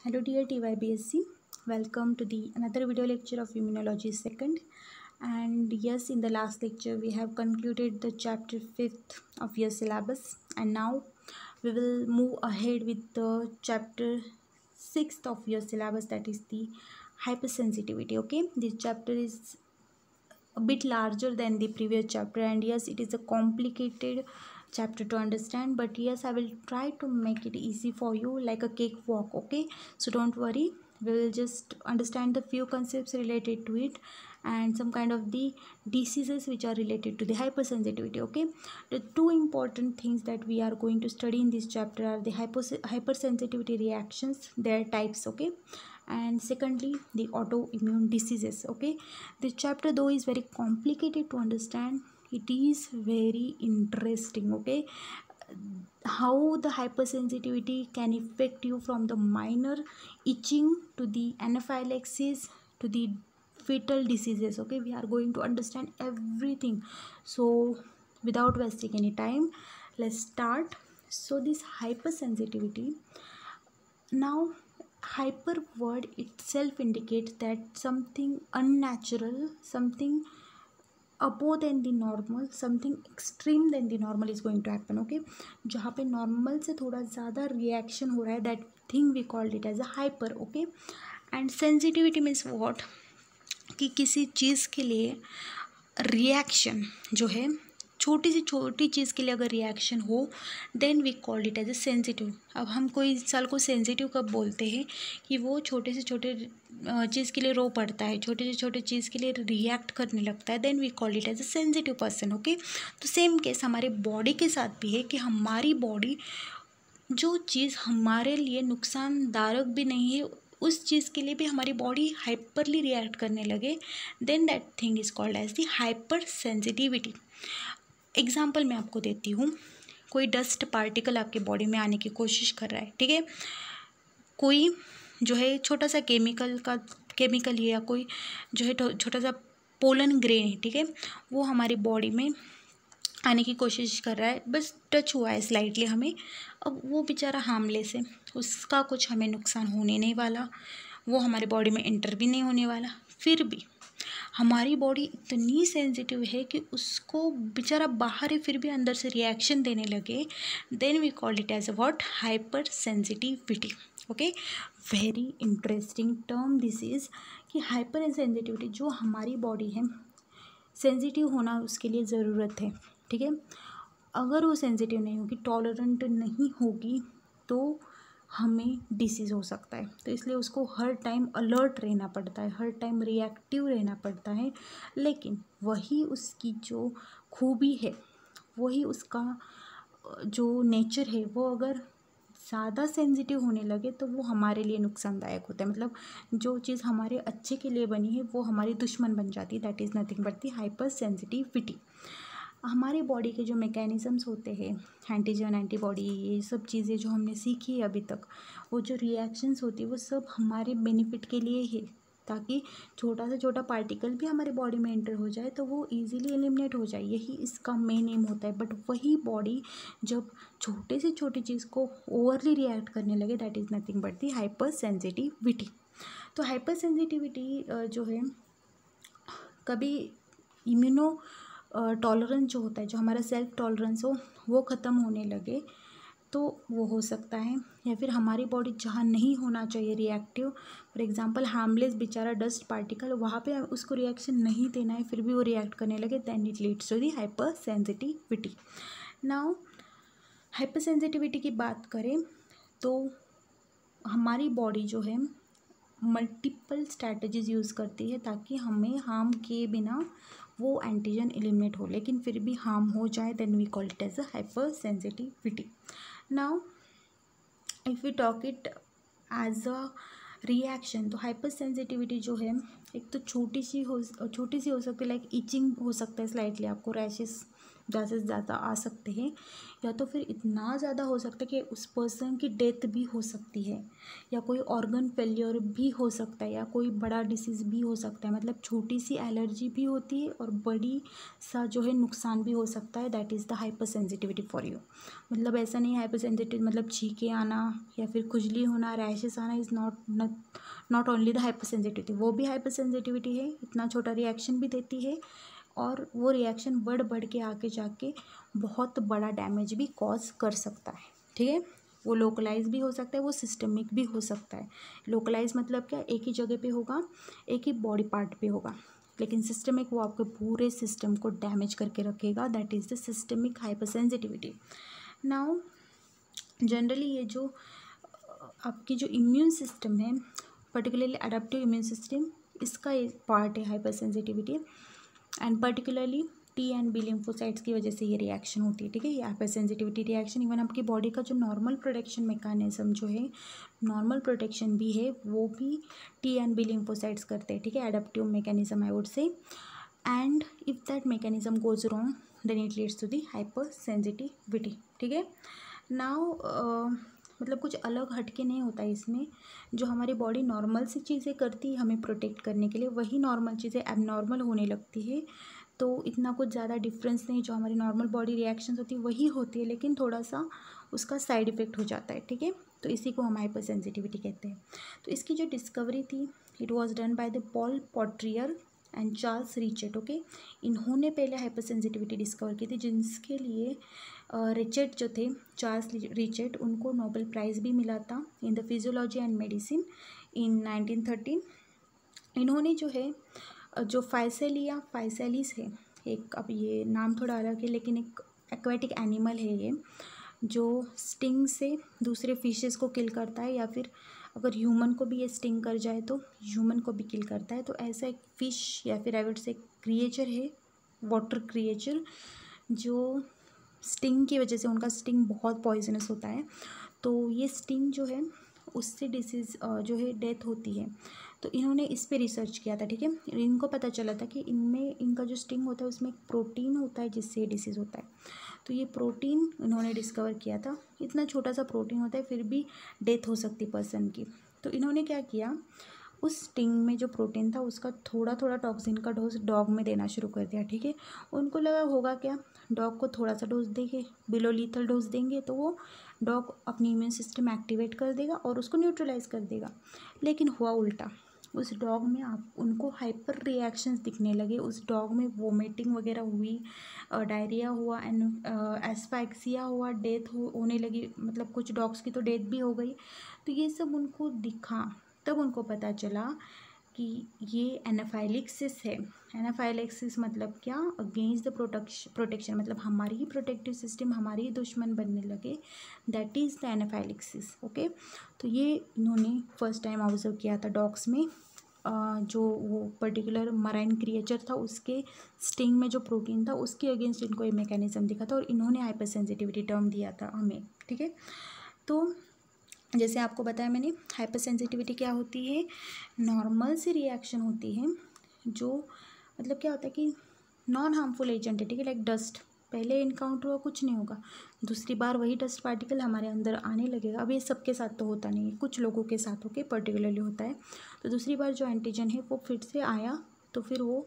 Hello dear TYBSC, welcome to the another video lecture of Immunology second. And yes, in the last lecture we have concluded the chapter 5th of your syllabus, and now we will move ahead with the chapter 6th of your syllabus, that is the hypersensitivity. Okay, this chapter is a bit larger than the previous chapter, and yes, it is a complicated chapter to understand, but yes, I will try to make it easy for you like a cakewalk. Okay, so don't worry, we will just understand the few concepts related to it and some kind of the diseases which are related to the hypersensitivity. Okay, the two important things that we are going to study in this chapter are the hypersensitivity reactions, their types. Okay, and secondly the autoimmune diseases. Okay, this chapter though is very complicated to understand, it is very interesting. Okay, how the hypersensitivity can affect you from the minor itching to the anaphylaxis to the fatal diseases. Okay, we are going to understand everything, so without wasting any time, let's start. So this hypersensitivity, now hyper word itself indicates that something unnatural, something above than the normal, something extreme than the normal is going to happen. Okay, जहाँ पे normal से थोड़ा ज़्यादा reaction हो रहा है, that thing we called it as a hyper. Okay, and sensitivity means what, कि किसी चीज़ के लिए रिएक्शन जो है, छोटी से छोटी चीज़ के लिए अगर रिएक्शन हो, then we called it as a sensitive. अब हम कोई इंसान को सेंसिटिव कब बोलते हैं, कि वो छोटे से छोटे चीज़ के लिए रो पड़ता है, छोटे से छोटे चीज़ के लिए रिएक्ट करने लगता है, then we called it as a sensitive person. Okay, तो सेम केस हमारे बॉडी के साथ भी है, कि हमारी बॉडी जो चीज़ हमारे लिए नुकसानदायक भी नहीं है, उस चीज़ के लिए भी हमारी बॉडी हाइपरली रिएक्ट करने लगे, then that thing is called as the hyper sensitivity. Example मैं आपको देती हूँ, कोई डस्ट पार्टिकल आपके बॉडी में आने की कोशिश कर रहा है. ठीक है, कोई जो है छोटा सा केमिकल है, या कोई जो है छोटा सा पोलन ग्रेन है, ठीक है, वो हमारी बॉडी में आने की कोशिश कर रहा है, बस टच हुआ है स्लाइटली हमें. अब वो बेचारा हार्मलेस है, उसका कुछ हमें नुकसान होने नहीं वाला, वो हमारे बॉडी में एंटर भी नहीं होने वाला. फिर भी हमारी बॉडी इतनी सेंसिटिव है कि उसको बेचारा बाहर है, फिर भी अंदर से रिएक्शन देने लगे, then we call it as what, hyper sensitivity. Okay, very interesting term this is, कि हाइपर सेंसिटिविटी जो हमारी बॉडी है, सेंसिटिव होना उसके लिए ज़रूरत है. ठीक है, अगर वो सेंसिटिव नहीं होगी, टॉलरेंट नहीं होगी, तो हमें डिसीज़ हो सकता है. तो इसलिए उसको हर टाइम अलर्ट रहना पड़ता है, हर टाइम रिएक्टिव रहना पड़ता है. लेकिन वही उसकी जो खूबी है, वही उसका जो नेचर है, वो अगर ज़्यादा सेंसिटिव होने लगे तो वो हमारे लिए नुकसानदायक होता है. मतलब जो चीज़ हमारे अच्छे के लिए बनी है, वो हमारी दुश्मन बन जाती है. That is nothing but the hyper sensitivity. हमारी बॉडी के जो मैकेनिज़म्स होते हैं, एंटीजन, एंटीबॉडी, ये सब चीज़ें जो हमने सीखी है अभी तक, वो जो रिएक्शंस होती है, वो सब हमारे बेनिफिट के लिए है, ताकि छोटा से छोटा पार्टिकल भी हमारे बॉडी में एंटर हो जाए तो वो इजीली एलिमिनेट हो जाए. यही इसका मेन एम होता है. बट वही बॉडी जब छोटे से छोटी चीज़ को ओवरली रिएक्ट करने लगे, that is nothing but the hyper sensitivity. तो हाइपर सेंसिटिविटी जो है, कभी इम्यूनो टॉलरेंस जो होता है, जो हमारा सेल्फ टॉलरेंस हो, वो ख़त्म होने लगे तो वो हो सकता है. या फिर हमारी बॉडी जहाँ नहीं होना चाहिए रिएक्टिव, फॉर एग्जांपल हार्मलेस बेचारा डस्ट पार्टिकल, वहाँ पे उसको रिएक्शन नहीं देना है, फिर भी वो रिएक्ट करने लगे, then it leads to the hyper sensitivity. Now hyper sensitivity की बात करें तो हमारी बॉडी जो है मल्टीपल स्ट्रैटेजीज़ यूज़ करती है, ताकि हमें हार्म किए बिना वो एंटीजन एलिमिनेट हो. लेकिन फिर भी हार्म हो जाए, then we call it as a hyper sensitivity. Now if we talk it as a reaction, तो हाइपर सेंसिटिविटी जो है, एक तो छोटी सी हो सकती है, लाइक इचिंग हो सकता है स्लाइटली, आपको रैशेस ज़्यादा से ज़्यादा आ सकते हैं, या तो फिर इतना ज़्यादा हो सकता है कि उस पर्सन की डेथ भी हो सकती है, या कोई ऑर्गन फेलियर भी हो सकता है, या कोई बड़ा डिसीज़ भी हो सकता है। मतलब छोटी सी एलर्जी भी होती है और बड़ी सा जो है नुकसान भी हो सकता है। That is the hyper sensitivity for you. मतलब ऐसा नहीं, हाइपर सेंसिटिव मतलब छींके आना या फिर खुजली होना, रैशेस आना is not only the hyper sensitivity. वो भी हाइपर सेंसिटिविटी है, इतना छोटा रिएक्शन भी देती है, और वो रिएक्शन बढ़ के आके जाके बहुत बड़ा डैमेज भी कॉज कर सकता है। ठीक है, वो लोकलाइज भी हो सकता है, वो सिस्टमिक भी हो सकता है। लोकलाइज मतलब क्या, एक ही जगह पे होगा, एक ही बॉडी पार्ट पे होगा, लेकिन सिस्टमिक वो आपके पूरे सिस्टम को डैमेज करके रखेगा। That is the systemic hyper sensitivity. Now generally ये जो आपकी जो इम्यून सिस्टम है, पर्टिकुलरली अडेप्टिव इम्यून सिस्टम, इसका एक पार्ट है hyper sensitivity, and particularly T and B lymphocytes की वजह से ये रिएक्शन होती है। ठीक है, ये हाइपर सेंसिटिविटी रिएक्शन इवन आपकी बॉडी का जो नॉर्मल प्रोटेक्शन मैकेनिज्म जो है, नॉर्मल प्रोटेक्शन भी है, वो भी टी एंड बी लिम्फोसाइट्स करते हैं। ठीक है, adaptive mechanism I would say, and if that mechanism goes wrong then it leads to the hyper sensitivity. ठीक है, नाउ मतलब कुछ अलग हटके नहीं होता है इसमें। जो हमारी बॉडी नॉर्मल सी चीज़ें करती है हमें प्रोटेक्ट करने के लिए, वही नॉर्मल चीज़ें एबनॉर्मल होने लगती है। तो इतना कुछ ज़्यादा डिफरेंस नहीं, जो हमारी नॉर्मल बॉडी रिएक्शंस होती है वही होती है, लेकिन थोड़ा सा उसका साइड इफ़ेक्ट हो जाता है। ठीक है, तो इसी को हम हाइपर सेंसिटिविटी कहते हैं। तो इसकी जो डिस्कवरी थी, it was done by the Paul Portier and Charles Richet. Okay, इन्होंने पहले हाइपर सेंसिटिविटी डिस्कवर की थी, जिसके लिए रिचेट जो थे, चार्ल्स रिचेट, उनको नोबेल प्राइज़ भी मिला था in the physiology and medicine in 1913। इन्होंने जो है जो फाइसेलिस है एक, अब ये नाम थोड़ा अलग है लेकिन एक एक्वेटिक एनिमल है ये, जो स्टिंग से दूसरे फिशेस को किल करता है, या फिर अगर ह्यूमन को भी ये स्टिंग कर जाए तो ह्यूमन को भी किल करता है। तो ऐसा एक फ़िश या फिर आई वुड से क्रिएचर है, वाटर क्रिएचर, जो स्टिंग की वजह से, उनका स्टिंग बहुत पॉइजनस होता है, तो ये स्टिंग जो है उससे डिसीज़ जो है डेथ होती है। तो इन्होंने इस पे रिसर्च किया था। ठीक है, इनको पता चला था कि इनमें, इनका जो स्टिंग होता है उसमें एक प्रोटीन होता है जिससे डिसीज़ होता है। तो ये प्रोटीन इन्होंने डिस्कवर किया था। इतना छोटा सा प्रोटीन होता है फिर भी डेथ हो सकती पर्सन की। तो इन्होंने क्या किया, उस स्टिंग में जो प्रोटीन था उसका थोड़ा थोड़ा टॉक्सिन का डोज डॉग में देना शुरू कर दिया। ठीक है, उनको लगा होगा क्या, डॉग को थोड़ा सा डोज देंगे, बिलो लीथल डोज देंगे तो वो डॉग अपनी इम्यून सिस्टम एक्टिवेट कर देगा और उसको न्यूट्रलाइज कर देगा। लेकिन हुआ उल्टा, उस डॉग में आप उनको हाइपर रिएक्शंस दिखने लगे। उस डॉग में वोमिटिंग वगैरह हुई, डायरिया हुआ, एंड एस्फैक्सिया हुआ, डेथ होने लगी। मतलब कुछ डॉग्स की तो डेथ भी हो गई। तो ये सब उनको दिखा, तब उनको पता चला कि ये एनाफाइलेक्सिस है। एनाफाइलेक्सिस मतलब क्या, अगेंस्ट द प्रोटेक्शन, मतलब हमारी ही प्रोटेक्टिव सिस्टम हमारी ही दुश्मन बनने लगे। That is the anaphylaxis. Okay, तो ये इन्होंने फर्स्ट टाइम ऑब्जर्व किया था डॉग्स में। जो वो पर्टिकुलर मराइन क्रिएचर था उसके स्टिंग में जो प्रोटीन था उसके अगेंस्ट इनको ये मैकेनिज्म दिखा था, और इन्होंने हाइपर सेंसिटिविटी टर्म दिया था हमें। ठीक है, तो जैसे आपको बताया मैंने, हाइपर सेंसिटिविटी क्या होती है, नॉर्मल सी रिएक्शन होती है, जो मतलब क्या होता है कि नॉन हार्मफुल एजेंट है। ठीक है, लाइक डस्ट, पहले इनकाउंटर हुआ कुछ नहीं होगा, दूसरी बार वही डस्ट पार्टिकल हमारे अंदर आने लगेगा। अब ये सबके साथ तो होता नहीं है, कुछ लोगों के साथ होके पर्टिकुलरली होता है। तो दूसरी बार जो एंटीजन है वो फिर से आया तो फिर वो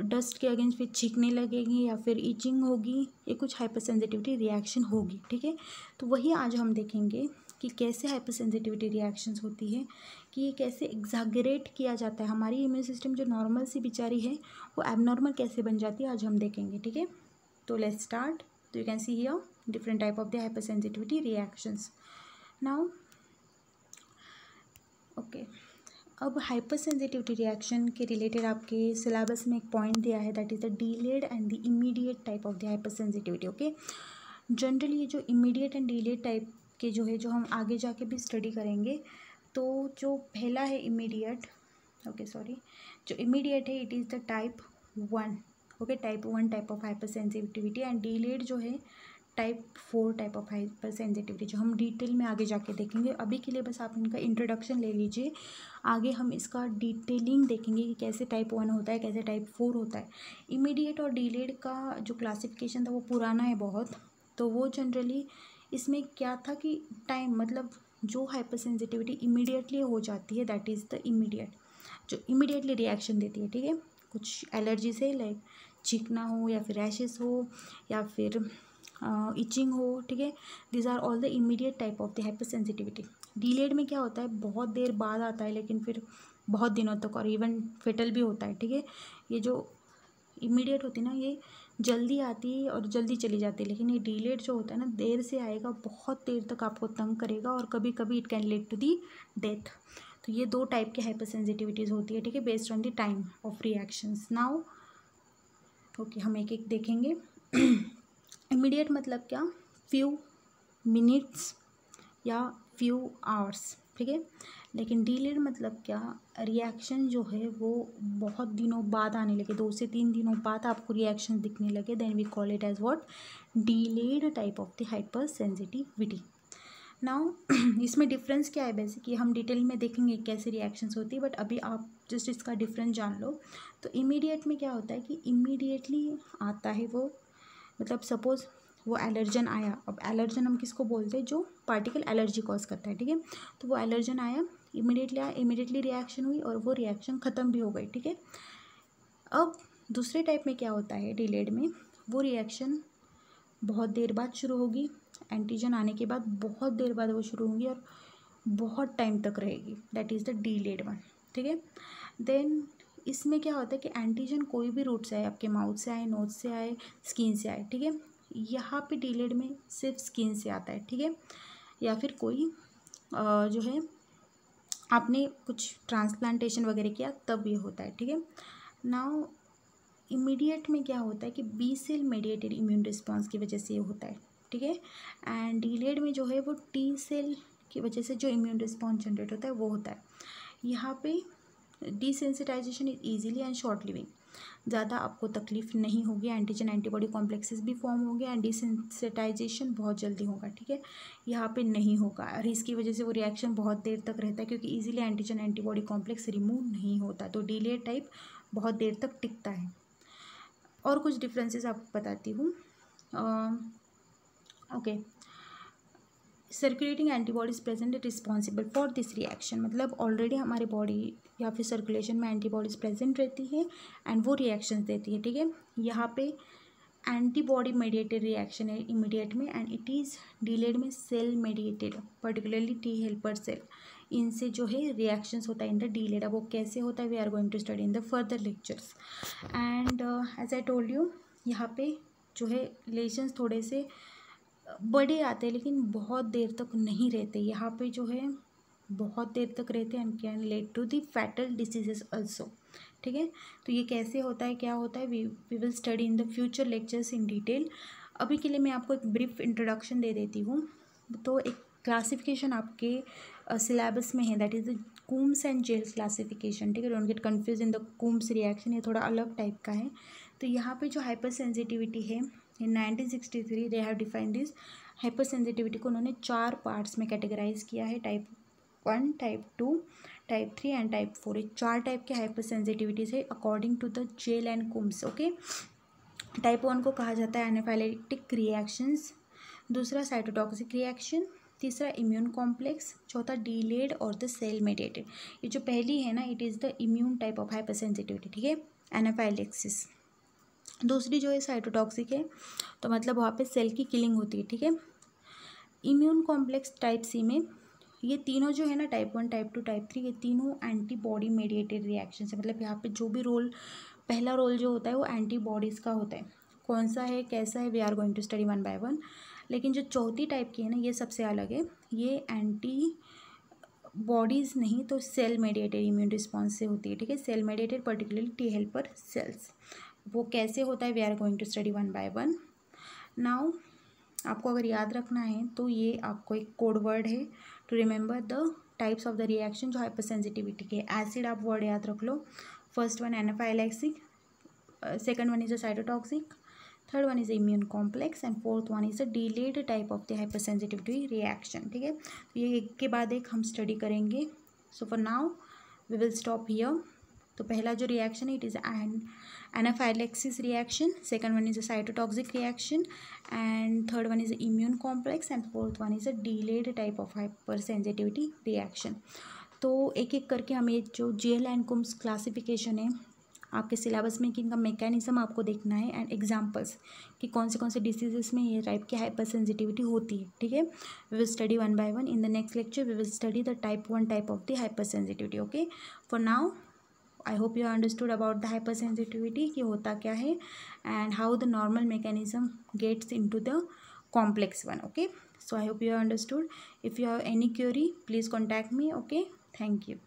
डस्ट के अगेंस्ट फिर छींकने लगेगी या फिर ईचिंग होगी, ये कुछ हाइपर सेंसिटिविटी रिएक्शन होगी। ठीक है, तो वही आज हम देखेंगे कि कैसे हाइपर सेंसिटिविटी रिएक्शंस होती है, कि ये कैसे एग्जैगरेट किया जाता है, हमारी इम्यून सिस्टम जो नॉर्मल सी बेचारी है वो एबनॉर्मल कैसे बन जाती है, आज हम देखेंगे। ठीक है, तो लेट्स स्टार्ट। तो you can see here different type of the hyper sensitivity reactions now. Okay, अब हाइपर सेंसिटिविटी रिएक्शन के रिलेटेड आपके सिलेबस में एक पॉइंट दिया है, that is the delayed and the immediate type of the hyper sensitivity. Okay, generally ये जो immediate and delayed type के जो है, जो हम आगे जाके भी स्टडी करेंगे, तो जो पहला है इमीडिएट, ओके सॉरी, जो इमीडिएट है it is the type 1। Okay, type 1 type of hyper sensitivity, and delayed जो है type 4 type of hyper sensitivity, जो हम डिटेल में आगे जाके देखेंगे। अभी के लिए बस आप इनका इंट्रोडक्शन ले लीजिए, आगे हम इसका डिटेलिंग देखेंगे कि कैसे टाइप 1 होता है, कैसे टाइप 4 होता है। इमीडिएट और डिलेड का जो क्लासिफिकेशन था वो पुराना है बहुत, तो वो जनरली इसमें क्या था कि टाइम, मतलब जो हाइपर सेंसिटिविटी इमीडिएटली हो जाती है दैट इज़ द इमीडिएट, जो इमीडिएटली रिएक्शन देती है, ठीक है। कुछ एलर्जी से, लाइक चीखना हो या फिर रैशेस हो या फिर इचिंग हो, ठीक है। These are all the immediate type of the hyper sensitivity. Delayed में क्या होता है, बहुत देर बाद आता है लेकिन फिर बहुत दिनों तक, और इवन फेटल भी होता है, ठीक है। ये जो इमीडिएट होती है ना, ये जल्दी आती है और जल्दी चली जाती है, लेकिन ये डिलेड जो होता है ना, देर से आएगा, बहुत देर तक आपको तंग करेगा और कभी कभी it can lead to the death. तो ये दो टाइप की हाइपर सेंसिटिविटीज़ होती है, ठीक है, based on the time of reactions. Now okay, हम एक एक देखेंगे। इमीडिएट मतलब क्या, फ्यू मिनट्स या फ्यू आवर्स, ठीक है। लेकिन डिलेड मतलब क्या, रिएक्शन जो है वो बहुत दिनों बाद आने लगे, 2 से 3 दिनों बाद आपको रिएक्शन दिखने लगे, then we call it as what, delayed type of the hyper sensitivity. Now इसमें डिफरेंस क्या है, बेसिकली हम डिटेल में देखेंगे कैसे रिएक्शंस होती है, बट अभी आप जस्ट इसका डिफरेंस जान लो। तो इमीडिएट में क्या होता है कि इमीडिएटली आता है वो, मतलब सपोज़ वो एलर्जन आया, अब एलर्जन हम किसको बोलते हैं, जो पार्टिकल एलर्जी कॉज करता है, ठीक है। तो वो एलर्जन आया, इमीडिएटली आया, इमीडिएटली रिएक्शन हुई और वो रिएक्शन ख़त्म भी हो गई, ठीक है। अब दूसरे टाइप में क्या होता है, डिलेड में, वो रिएक्शन बहुत देर बाद शुरू होगी, एंटीजन आने के बाद बहुत देर बाद वो शुरू होगी और बहुत टाइम तक रहेगी, that is the delayed one, ठीक है। देन इसमें क्या होता है कि एंटीजन कोई भी रूट से आए, आपके माउथ से आए, नोज से आए, स्किन से आए, ठीक है। यहाँ पे डिलेड में सिर्फ स्किन से आता है, ठीक है, या फिर कोई जो है आपने कुछ ट्रांसप्लांटेशन वगैरह किया तब ये होता है, ठीक है। नाउ इमीडिएट में क्या होता है कि B cell mediated immune response की वजह से ये होता है, ठीक है। एंड डिलेड में जो है वो टी सेल की वजह से जो इम्यून रिस्पॉन्स जनरेट होता है वो होता है। यहाँ पे desensitization is easily and short living, ज़्यादा आपको तकलीफ नहीं होगी, एंटीजन एंटीबॉडी कॉम्प्लेक्सेस भी फॉर्म होंगे एंड डिसेंसिटाइजेशन बहुत जल्दी होगा, ठीक है। यहाँ पे नहीं होगा और इसकी वजह से वो रिएक्शन बहुत देर तक रहता है, क्योंकि easily antigen antibody complex remove नहीं होता, तो डिलेड टाइप बहुत देर तक टिकता है। और कुछ डिफरेंसेस आपको बताती हूँ। Okay, circulating antibodies present responsible for this reaction, मतलब ऑलरेडी हमारे बॉडी या फिर सर्कुलेशन में एंटीबॉडीज प्रेजेंट रहती है एंड वो रिएक्शन देती है, ठीक है। यहाँ पे एंटीबॉडी मेडिएटेड रिएक्शन है इमीडिएट में, एंड इट इज़ डिलेड में cell mediated, particularly T helper cell, इनसे जो है रिएक्शंस होता है इन द डिलेड। अब वो कैसे होता है, we are going to study in the further lectures. And as I told you, यहाँ पे जो है लेशंस थोड़े से बड़े आते हैं लेकिन बहुत देर तक नहीं रहते, यहाँ पे जो है बहुत देर तक रहते हैं and can lead to the fatal diseases also, ठीक है। तो ये कैसे होता है, क्या होता है, we will study in the future lectures in detail. अभी के लिए मैं आपको एक ब्रीफ इंट्रोडक्शन दे देती हूँ। तो एक क्लासिफिकेशन आपके सिलेबस में है, that is the Coombs and Gell's classification, ठीक है। Don't get confuse in the Coombs reaction, ये थोड़ा अलग टाइप का है। तो यहाँ पे जो हाइपर सेंसिटिविटी है, in 1963 they have defined this hyper sensitivity को उन्होंने 4 पार्ट्स में कैटेगराइज किया है, type 1, type 2, type 3 and type 4। ये 4 टाइप के हाइपर सेंसिटिविटीज है according to the Gell and Coombs, okay. Type 1 को कहा जाता है एनाफाइलेक्टिक रिएक्शंस, दूसरा साइटोटॉक्सिक रिएक्शन, तीसरा इम्यून कॉम्प्लेक्स, चौथा delayed or the cell mediated. ये जो पहली है ना, it is the immune type of hyper sensitivity, ठीक है, एनाफाइलेक्सिस। दूसरी जो है साइटोटॉक्सिक है, तो मतलब वहाँ पे सेल की किलिंग होती है, ठीक है। इम्यून कॉम्प्लेक्स टाइप सी में ये तीनों जो है ना, टाइप 1, टाइप 2, टाइप 3, ये तीनों एंटीबॉडी मेडिएटेड रिएक्शन है, मतलब यहाँ पे जो भी रोल, पहला रोल जो होता है वो एंटीबॉडीज़ का होता है। कौन सा है, कैसा है, we are going to study one by one. लेकिन जो चौथी टाइप की है ना, ये सबसे अलग है, ये एंटी बॉडीज़ नहीं तो सेल मेडिएटेड इम्यून रिस्पॉन्स से होती है, ठीक है, cell mediated, particularly T helper cells. वो कैसे होता है, we are going to study one by one. Now आपको अगर याद रखना है तो ये आपको एक कोड वर्ड है to remember the types of the reaction जो हाइपर सेंसिटिविटी के। एसिड आप वर्ड याद रख लो, first one anaphylactic, second one is a cytotoxic, third one is immune complex, and fourth one is a delayed type of the hypersensitivity reaction. ठीक है, तो ये एक के बाद एक हम स्टडी करेंगे. So for now we will stop here. तो पहला जो रिएक्शन है, it is anaphylaxis reaction, second one is a cytotoxic reaction, and third one is a immune complex, and fourth one is a delayed type of hyper sensitivity reaction. तो एक एक करके हम ये जो जेल एंड कुम्स क्लासिफिकेशन है आपके syllabus में, कि इनका मैकेनिज्म आपको देखना है, एंड एग्जांपल्स कि कौन से डिसीजेस में ये टाइप की हाइपर सेंसिटिविटी होती है. ठीक है, we will study one by one. In the next lecture we will study the type 1 type of the hyper sensitivity. Okay, for now I hope you understood about the hyper sensitivity कि होता क्या है, and how the normal mechanism gets into the complex one. Okay, so I hope you understood. If you have any query, please contact me. Okay, thank you.